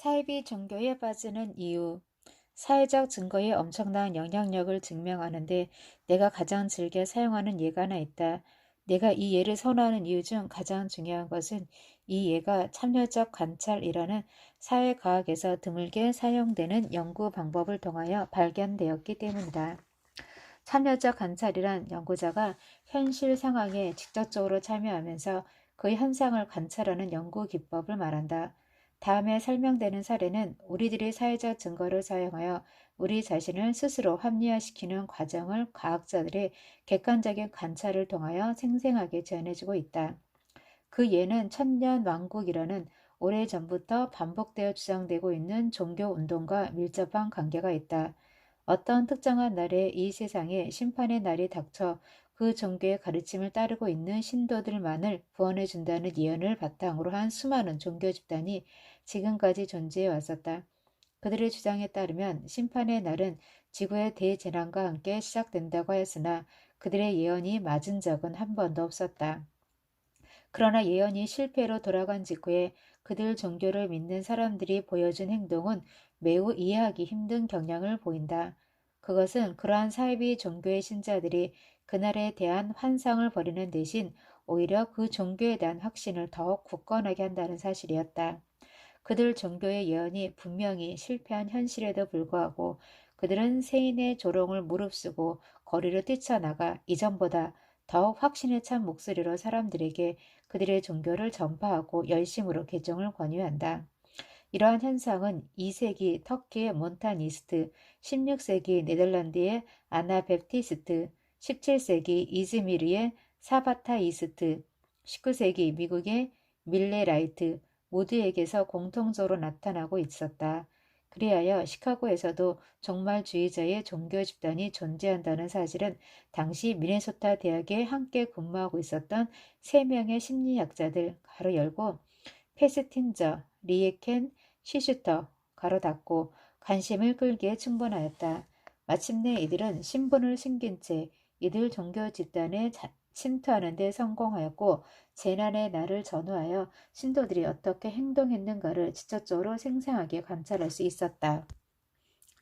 사이비 종교에 빠지는 이유. 사회적 증거에 엄청난 영향력을 증명하는데 내가 가장 즐겨 사용하는 예가 하나 있다. 내가 이 예를 선호하는 이유 중 가장 중요한 것은 이 예가 참여적 관찰이라는 사회과학에서 드물게 사용되는 연구 방법을 통하여 발견되었기 때문이다. 참여적 관찰이란 연구자가 현실 상황에 직접적으로 참여하면서 그 현상을 관찰하는 연구 기법을 말한다. 다음에 설명되는 사례는 우리들이 사회적 증거를 사용하여 우리 자신을 스스로 합리화시키는 과정을 과학자들의 객관적인 관찰을 통하여 생생하게 전해주고 있다. 그 예는 천년왕국이라는 오래전부터 반복되어 주장되고 있는 종교 운동과 밀접한 관계가 있다. 어떤 특정한 날에 이 세상에 심판의 날이 닥쳐 그 종교의 가르침을 따르고 있는 신도들만을 구원해 준다는 예언을 바탕으로 한 수많은 종교 집단이 지금까지 존재해 왔었다. 그들의 주장에 따르면 심판의 날은 지구의 대재난과 함께 시작된다고 하였으나 그들의 예언이 맞은 적은 한 번도 없었다. 그러나 예언이 실패로 돌아간 직후에 그들 종교를 믿는 사람들이 보여준 행동은 매우 이해하기 힘든 경향을 보인다. 그것은 그러한 사이비 종교의 신자들이 그날에 대한 환상을 버리는 대신 오히려 그 종교에 대한 확신을 더욱 굳건하게 한다는 사실이었다. 그들 종교의 예언이 분명히 실패한 현실에도 불구하고 그들은 세인의 조롱을 무릅쓰고 거리를 뛰쳐나가 이전보다 더욱 확신에 찬 목소리로 사람들에게 그들의 종교를 전파하고 열심으로 개종을 권유한다. 이러한 현상은 2세기 터키의 몬타니스트, 16세기 네덜란드의 아나베프티스트, 17세기 이즈미르의 사바타이스트, 19세기 미국의 밀레라이트 모두에게서 공통적으로 나타나고 있었다. 그리하여 시카고에서도 종말주의자의 종교 집단이 존재한다는 사실은 당시 미네소타 대학에 함께 근무하고 있었던 3명의 심리학자들 가로 열고 페스틴저, 리에켄, 시슈터 가로 닫고 관심을 끌기에 충분하였다. 마침내 이들은 신분을 숨긴 채 이들 종교 집단에 침투하는 데 성공하였고 재난의 날을 전후하여 신도들이 어떻게 행동했는가를 직접적으로 생생하게 관찰할 수 있었다.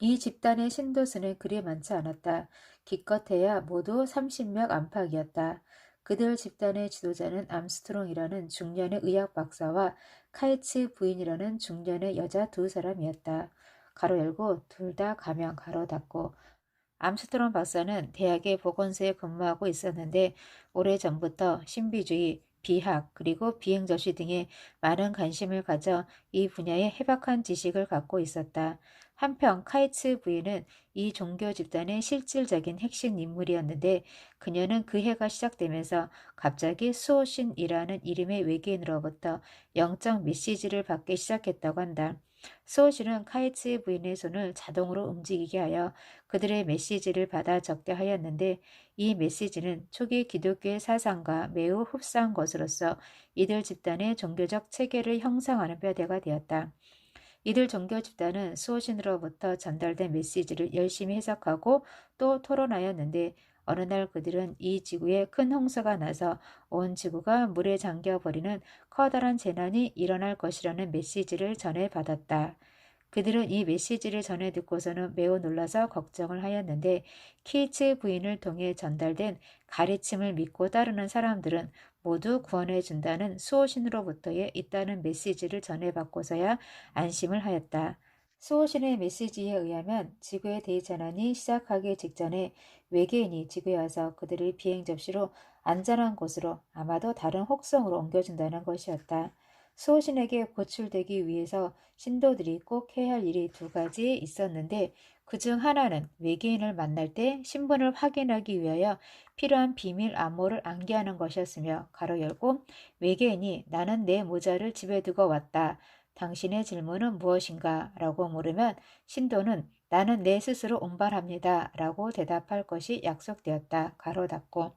이 집단의 신도 수는 그리 많지 않았다. 기껏해야 모두 30명 안팎이었다. 그들 집단의 지도자는 암스트롱이라는 중년의 의학 박사와 카이츠 부인이라는 중년의 여자 2사람이었다. 가로 열고 둘 다 가명 가로 닫고 암스트롱 박사는 대학의 보건소에 근무하고 있었는데 오래전부터 신비주의, 비학, 그리고 비행저시 등에 많은 관심을 가져 이 분야에 해박한 지식을 갖고 있었다. 한편 카이츠 부인은 이 종교 집단의 실질적인 핵심 인물이었는데 그녀는 그 해가 시작되면서 갑자기 수호신이라는 이름의 외계인으로부터 영적 메시지를 받기 시작했다고 한다. 수호신은 카이츠 부인의 손을 자동으로 움직이게 하여 그들의 메시지를 받아 적게 하였는데 이 메시지는 초기 기독교의 사상과 매우 흡사한 것으로서 이들 집단의 종교적 체계를 형성하는 뼈대가 되었다. 이들 종교 집단은 수호신으로부터 전달된 메시지를 열심히 해석하고 또 토론하였는데 어느 날 그들은 이 지구에 큰 홍수가 나서 온 지구가 물에 잠겨버리는 커다란 재난이 일어날 것이라는 메시지를 전해받았다. 그들은 이 메시지를 전해 듣고서는 매우 놀라서 걱정을 하였는데 키츠 부인을 통해 전달된 가르침을 믿고 따르는 사람들은 모두 구원해 준다는 수호신으로부터의 있다는 메시지를 전해받고서야 안심을 하였다. 수호신의 메시지에 의하면 지구의 대재난이 시작하기 직전에 외계인이 지구에 와서 그들을 비행 접시로 안전한 곳으로 아마도 다른 혹성으로 옮겨준다는 것이었다. 수호신에게 고출되기 위해서 신도들이 꼭 해야 할 일이 2가지 있었는데 그중 하나는 외계인을 만날 때 신분을 확인하기 위하여 필요한 비밀 암호를 암기하는 것이었으며 가로 열고 외계인이 나는 내 모자를 집에 두고 왔다. 당신의 질문은 무엇인가? 라고 물으면 신도는 나는 내 스스로 운반합니다. 라고 대답할 것이 약속되었다. 가로 닫고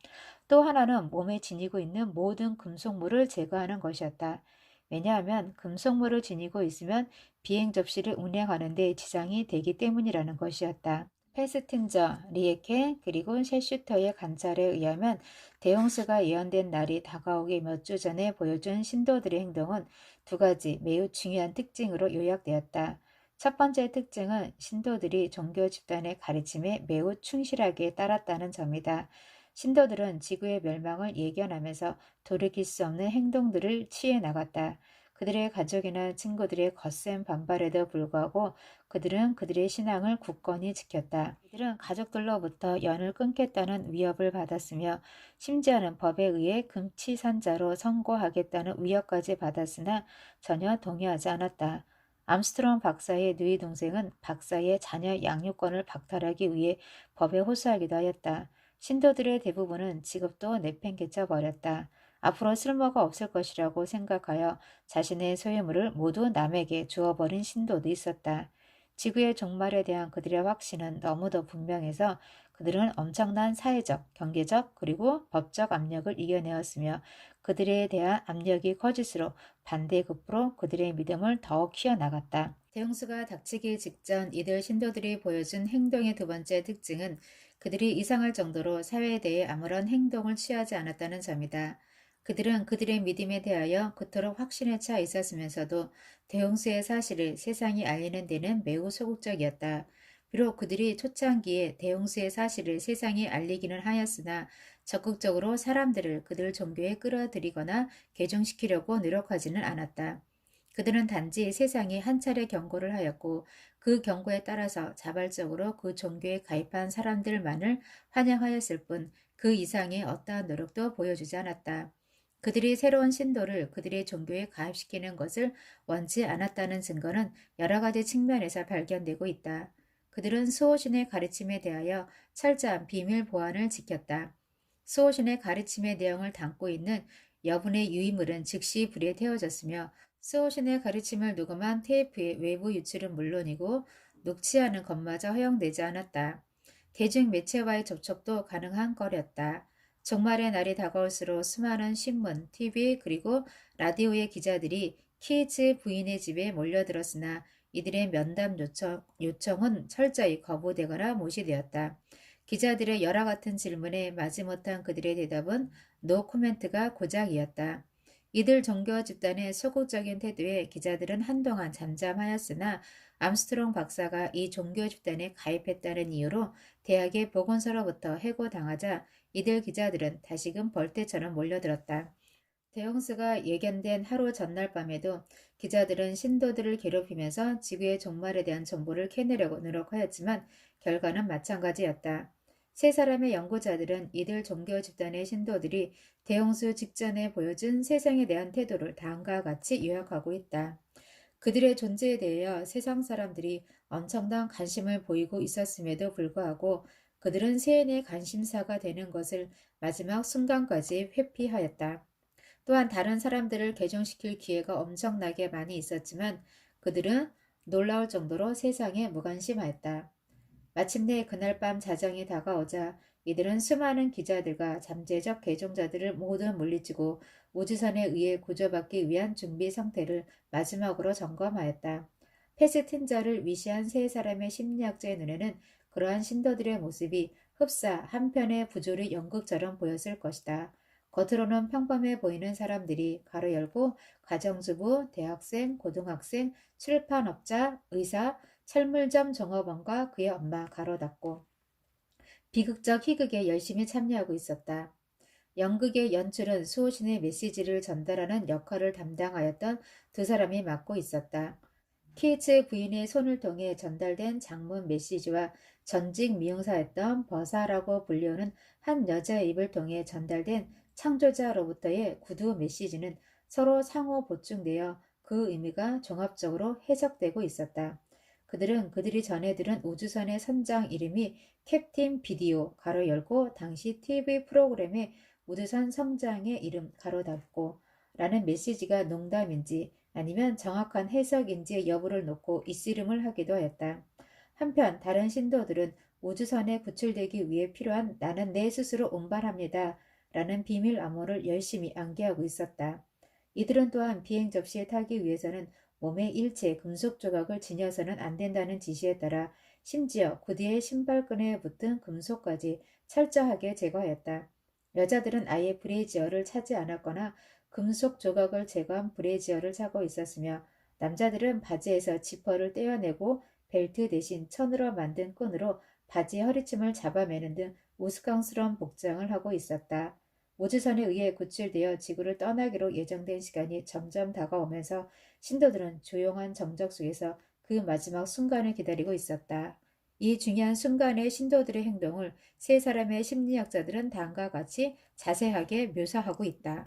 또 하나는 몸에 지니고 있는 모든 금속물을 제거하는 것이었다. 왜냐하면 금속물을 지니고 있으면 비행 접시를 운행하는 데 지장이 되기 때문이라는 것이었다. 페스틴저, 리에케 그리고 셰슈터의 관찰에 의하면 대홍수가 예언된 날이 다가오기 몇 주 전에 보여준 신도들의 행동은 두 가지 매우 중요한 특징으로 요약되었다. 첫 번째 특징은 신도들이 종교 집단의 가르침에 매우 충실하게 따랐다는 점이다. 신도들은 지구의 멸망을 예견하면서 돌이킬 수 없는 행동들을 취해 나갔다. 그들의 가족이나 친구들의 거센 반발에도 불구하고 그들은 그들의 신앙을 굳건히 지켰다. 이들은 가족들로부터 연을 끊겠다는 위협을 받았으며 심지어는 법에 의해 금치산자로 선고하겠다는 위협까지 받았으나 전혀 동의하지 않았다. 암스트롱 박사의 누이 동생은 박사의 자녀 양육권을 박탈하기 위해 법에 호소하기도 하였다. 신도들의 대부분은 직업도 내팽개쳐 버렸다. 앞으로 쓸모가 없을 것이라고 생각하여 자신의 소유물을 모두 남에게 주어버린 신도도 있었다. 지구의 종말에 대한 그들의 확신은 너무도 분명해서 그들은 엄청난 사회적, 경제적, 그리고 법적 압력을 이겨내었으며 그들에 대한 압력이 커질수록 반대급부로 그들의 믿음을 더욱 키워나갔다. 대홍수가 닥치기 직전 이들 신도들이 보여준 행동의 두 번째 특징은 그들이 이상할 정도로 사회에 대해 아무런 행동을 취하지 않았다는 점이다. 그들은 그들의 믿음에 대하여 그토록 확신에 차 있었으면서도 대홍수의 사실을 세상에 알리는 데는 매우 소극적이었다. 비록 그들이 초창기에 대홍수의 사실을 세상에 알리기는 하였으나 적극적으로 사람들을 그들 종교에 끌어들이거나 개종시키려고 노력하지는 않았다. 그들은 단지 세상에 한 차례 경고를 하였고 그 경고에 따라서 자발적으로 그 종교에 가입한 사람들만을 환영하였을 뿐 그 이상의 어떠한 노력도 보여주지 않았다. 그들이 새로운 신도를 그들의 종교에 가입시키는 것을 원치 않았다는 증거는 여러 가지 측면에서 발견되고 있다. 그들은 수호신의 가르침에 대하여 철저한 비밀 보안을 지켰다. 수호신의 가르침의 내용을 담고 있는 여분의 유의물은 즉시 불에 태워졌으며 수호신의 가르침을 녹음한 테이프의 외부 유출은 물론이고 녹취하는 것마저 허용되지 않았다. 대중 매체와의 접촉도 가능한 거렸다. 종말의 날이 다가올수록 수많은 신문, TV 그리고 라디오의 기자들이 키즈 부인의 집에 몰려들었으나 이들의 면담 요청은 철저히 거부되거나 무시되었다. 기자들의 열화 같은 질문에 마지못한 그들의 대답은 노 코멘트가 고작이었다. 이들 종교 집단의 소극적인 태도에 기자들은 한동안 잠잠하였으나 암스트롱 박사가 이 종교 집단에 가입했다는 이유로 대학의 보건소로부터 해고당하자 이들 기자들은 다시금 벌떼처럼 몰려들었다. 대홍수가 예견된 하루 전날 밤에도 기자들은 신도들을 괴롭히면서 지구의 종말에 대한 정보를 캐내려고 노력하였지만 결과는 마찬가지였다. 세 사람의 연구자들은 이들 종교 집단의 신도들이 대홍수 직전에 보여준 세상에 대한 태도를 다음과 같이 요약하고 있다. 그들의 존재에 대하여 세상 사람들이 엄청난 관심을 보이고 있었음에도 불구하고 그들은 세인의 관심사가 되는 것을 마지막 순간까지 회피하였다. 또한 다른 사람들을 개종시킬 기회가 엄청나게 많이 있었지만 그들은 놀라울 정도로 세상에 무관심하였다. 마침내 그날 밤 자정이 다가오자 이들은 수많은 기자들과 잠재적 개종자들을 모두 물리치고 우주선에 의해 구조받기 위한 준비 상태를 마지막으로 점검하였다. 패스틴저를 위시한 세 사람의 심리학자의 눈에는 그러한 신도들의 모습이 흡사 한 편의 부조리 연극처럼 보였을 것이다. 겉으로는 평범해 보이는 사람들이 가로 열고 가정주부, 대학생, 고등학생, 출판업자, 의사, 철물점 종업원과 그의 엄마 가로 닫고 비극적 희극에 열심히 참여하고 있었다. 연극의 연출은 수호신의 메시지를 전달하는 역할을 담당하였던 두 사람이 맡고 있었다. 키츠 부인의 손을 통해 전달된 장문 메시지와 전직 미용사였던 버사라고 불리우는 한 여자의 입을 통해 전달된 창조자로부터의 구두 메시지는 서로 상호 보충되어 그 의미가 종합적으로 해석되고 있었다. 그들은 그들이 전해 들은 우주선의 선장 이름이 캡틴 비디오 가로 열고 당시 TV 프로그램의 우주선 성장의 이름 가로 닫고 라는 메시지가 농담인지 아니면 정확한 해석인지의 여부를 놓고 이씨름을 하기도 하였다. 한편 다른 신도들은 우주선에 구출되기 위해 필요한 나는 내 스스로 운반합니다. 라는 비밀 암호를 열심히 암기하고 있었다. 이들은 또한 비행 접시에 타기 위해서는 몸의 일체 금속 조각을 지녀서는 안 된다는 지시에 따라 심지어 구디의 신발끈에 붙은 금속까지 철저하게 제거하였다. 여자들은 아예 브레이지어를 차지 않았거나 금속 조각을 제거한 브래지어를 차고 있었으며 남자들은 바지에서 지퍼를 떼어내고 벨트 대신 천으로 만든 끈으로 바지 허리춤을 잡아매는 등 우스꽝스러운 복장을 하고 있었다. 우주선에 의해 구출되어 지구를 떠나기로 예정된 시간이 점점 다가오면서 신도들은 조용한 정적 속에서 그 마지막 순간을 기다리고 있었다. 이 중요한 순간의 신도들의 행동을 세 사람의 심리학자들은 다음과 같이 자세하게 묘사하고 있다.